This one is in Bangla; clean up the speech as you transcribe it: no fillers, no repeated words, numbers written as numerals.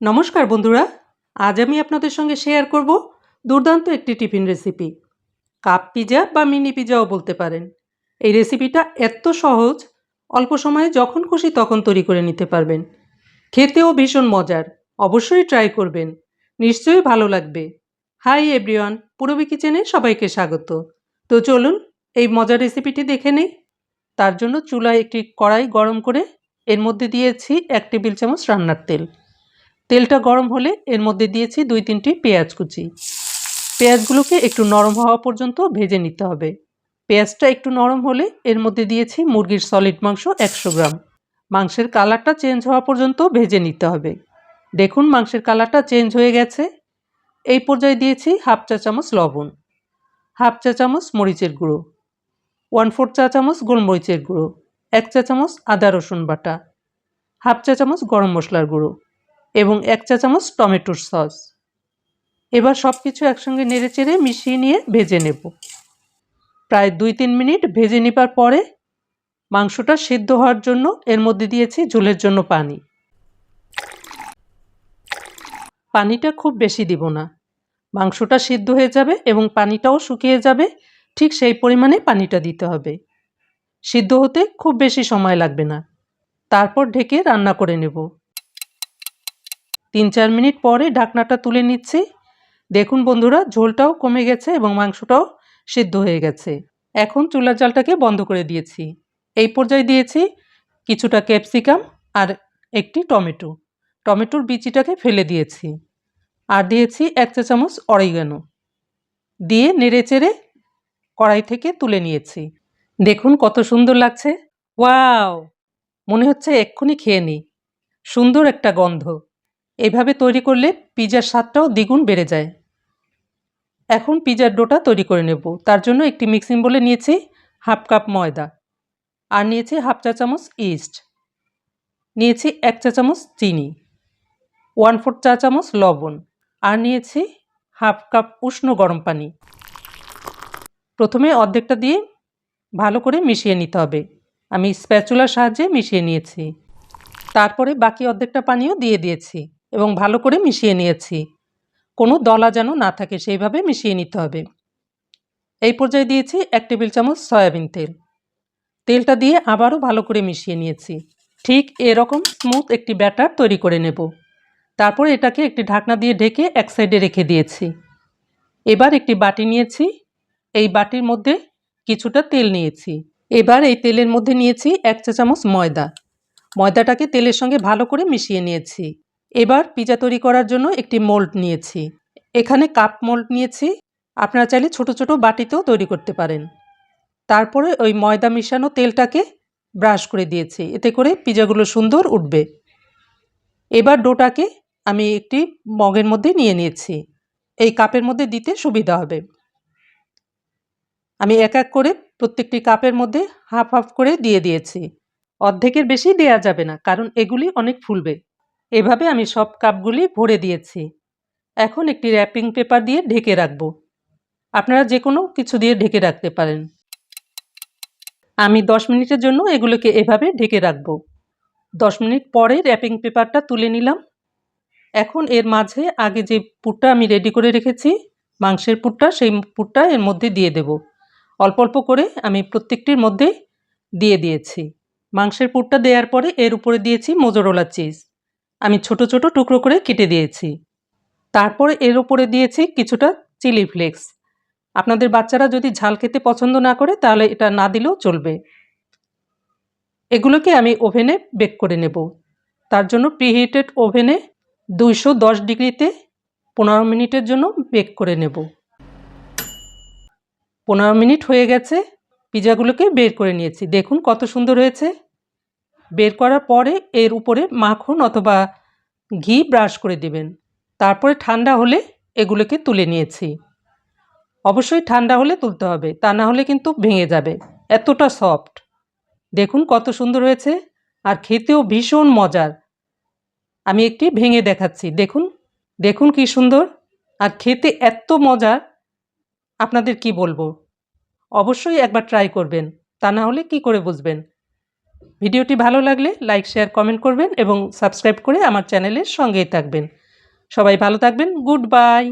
নমস্কার বন্ধুরা, আজ আমি আপনাদের সঙ্গে শেয়ার করব দুর্দান্ত একটি টিফিন রেসিপি। কাপ পিজা বা মিনি পিজাও বলতে পারেন। এই রেসিপিটা এত সহজ, অল্প সময়ে যখন খুশি তখন তৈরি করে নিতে পারবেন। খেতেও ভীষণ মজার, অবশ্যই ট্রাই করবেন, নিশ্চয়ই ভালো লাগবে। হাই এভরিওয়ান, পূরবী কিচেনে সবাইকে স্বাগত। তো চলুন এই মজার রেসিপিটি দেখে নেই। তার জন্য চুলায় একটি কড়াই গরম করে এর মধ্যে দিয়েছি 1 টেবিল চামচ রান্নার তেল। তেলটা গরম হলে এর মধ্যে দিয়েছি 2-3টি পেঁয়াজ কুচি। পেঁয়াজগুলোকে একটু নরম হওয়া পর্যন্ত ভেজে নিতে হবে। পেঁয়াজটা একটু নরম হলে এর মধ্যে দিয়েছি মুরগির সলিড মাংস 100 গ্রাম। মাংসের কালারটা চেঞ্জ হওয়া পর্যন্ত ভেজে নিতে হবে। দেখুন মাংসের কালারটা চেঞ্জ হয়ে গেছে। এই পর্যায়ে দিয়েছি হাফ চা চামচ লবণ, হাফ চা চামচ মরিচের গুঁড়ো, 1/4 চা চামচ গোলমরিচের গুঁড়ো, 1 চা চামচ আদা রসুন বাটা, হাফ চা চামচ গরম মশলার গুঁড়ো এবং 1 চা চামচ টমেটোর সস। এবার সব কিছু একসঙ্গে নেড়েচেড়ে মিশিয়ে নিয়ে ভেজে নেব। প্রায় 2-3 মিনিট ভেজে নেবার পরে মাংসটা সিদ্ধ হওয়ার জন্য এর মধ্যে দিয়েছি ঝোলের জন্য পানি। পানিটা খুব বেশি দিব না, মাংসটা সিদ্ধ হয়ে যাবে এবং পানিটাও শুকিয়ে যাবে, ঠিক সেই পরিমাণে পানিটা দিতে হবে। সিদ্ধ হতে খুব বেশি সময় লাগবে না। তারপর ঢেকে রান্না করে নেব। 3-4 মিনিট পরে ঢাকনাটা তুলে নিচ্ছি। দেখুন বন্ধুরা, ঝোলটাও কমে গেছে এবং মাংসটাও সিদ্ধ হয়ে গেছে। এখন চুলার জালটাকে বন্ধ করে দিয়েছি। এই পর্যায়ে দিয়েছি কিছুটা ক্যাপসিকাম আর একটি টমেটো। টমেটোর বিচিটাকে ফেলে দিয়েছি। আর দিয়েছি 1 চা চামচ অরিগানো। দিয়ে নেড়েচেড়ে কড়াই থেকে তুলে নিয়েছি। দেখুন কত সুন্দর লাগছে। ওয়াও! মনে হচ্ছে এক্ষুনি খেয়ে নিই। সুন্দর একটা গন্ধ। এভাবে তৈরি করলে পিজার স্বাদটাও দ্বিগুণ বেড়ে যায়। এখন পিজার ডোটা তৈরি করে নেব। তার জন্য একটি মিক্সিং বোলে নিয়েছি হাফ কাপ ময়দা, আর নিয়েছি হাফ চা চামচ ইস্ট, নিয়েছি 1 চা চামচ চিনি, 1/4 চা চামচ লবণ, আর নিয়েছি হাফ কাপ উষ্ণ গরম পানি। প্রথমে অর্ধেকটা দিয়ে ভালো করে মিশিয়ে নিতে হবে। আমি স্প্যাচুলার সাহায্যে মিশিয়ে নিয়েছি। তারপরে বাকি অর্ধেকটা পানিও দিয়ে দিয়েছি এবং ভালো করে মিশিয়ে নিয়েছি। কোনো দলা যেন না থাকে সেইভাবে মিশিয়ে নিতে হবে। এই পর্যায়ে দিয়েছি 1 টেবিল চামচ সয়াবিন তেল। তেলটা দিয়ে আবারও ভালো করে মিশিয়ে নিয়েছি। ঠিক এরকম স্মুথ একটি ব্যাটার তৈরি করে নেব। তারপর এটাকে একটি ঢাকনা দিয়ে ঢেকে এক সাইডে রেখে দিয়েছি। এবার একটি বাটি নিয়েছি। এই বাটির মধ্যে কিছুটা তেল নিয়েছি। এবার এই তেলের মধ্যে নিয়েছি 1 চা চামচ ময়দা। ময়দাটাকে তেলের সঙ্গে ভালো করে মিশিয়ে নিয়েছি। এবার পিজা তৈরি করার জন্য একটি মোল্ড নিয়েছি। এখানে কাপ মোল্ড নিয়েছি। আপনারা চাইলে ছোট ছোট বাটিতেও তৈরি করতে পারেন। তারপরে ওই ময়দা মিশানো তেলটাকে ব্রাশ করে দিয়েছি, এতে করে পিজাগুলো সুন্দর উঠবে। এবার ডোটাকে আমি একটি মগের মধ্যে নিয়ে নিয়েছি। এই কাপের মধ্যে দিতে সুবিধা হবে। আমি এক এক করে প্রত্যেকটি কাপের মধ্যে হাফ হাফ করে দিয়ে দিয়েছি। অর্ধেকের বেশি দেয়া যাবে না, কারণ এগুলি অনেক ফুলবে। এভাবে আমি সব কাপগুলি ভরে দিয়েছি। এখন একটি র্যাপিং পেপার দিয়ে ঢেকে রাখব। আপনারা যে কোনো কিছু দিয়ে ঢেকে রাখতে পারেন। আমি 10 মিনিটের জন্য এগুলোকে এভাবে ঢেকে রাখব। 10 মিনিট পরে র্যাপিং পেপারটা তুলে নিলাম। এখন এর মাঝে আগে যে পুরটা আমি রেডি করে রেখেছি, মাংসের পুরটা, সেই পুরটা এর মধ্যে দিয়ে দেব। অল্প অল্প করে আমি প্রত্যেকটির মধ্যে দিয়ে দিয়েছি। মাংসের পুরটা দেওয়ার পরে এর উপরে দিয়েছি মোজারেলা চিজ। আমি ছোট ছোট টুকরো করে কেটে দিয়েছি। তারপরে এর উপরে দিয়েছি কিছুটা চিলি ফ্লেক্স। আপনাদের বাচ্চারা যদি ঝাল খেতে পছন্দ না করে তাহলে এটা না দিলেও চলবে। এগুলোকে আমি ওভেনে বেক করে নেব। তার জন্য প্রিহিটেড ওভেনে 210 ডিগ্রিতে 15 মিনিটের জন্য বেক করে নেব। 15 মিনিট হয়ে গেছে। পিজাগুলোকে বের করে নিয়েছি। দেখুন কত সুন্দর হয়েছে। বের করার পরে এর উপরে মাখন অথবা ঘি ব্রাশ করে দেবেন। তারপরে ঠান্ডা হলে এগুলোকে তুলে নিয়েছি। অবশ্যই ঠান্ডা হলে তুলতে হবে, তা না হলে কিন্তু ভেঙে যাবে। এতটা সফট। দেখুন কত সুন্দর হয়েছে, আর খেতেও ভীষণ মজার। আমি একটি ভেঙে দেখাচ্ছি। দেখুন দেখুন কি সুন্দর, আর খেতে এত মজার, আপনাদের কি বলবো। অবশ্যই একবার ট্রাই করবেন, তা না হলে কি করে বুঝবেন। ভিডিওটি ভালো লাগলে লাইক শেয়ার কমেন্ট করবেন এবং সাবস্ক্রাইব করে আমার চ্যানেলের সঙ্গেই থাকবেন। সবাই ভালো থাকবেন। Good bye.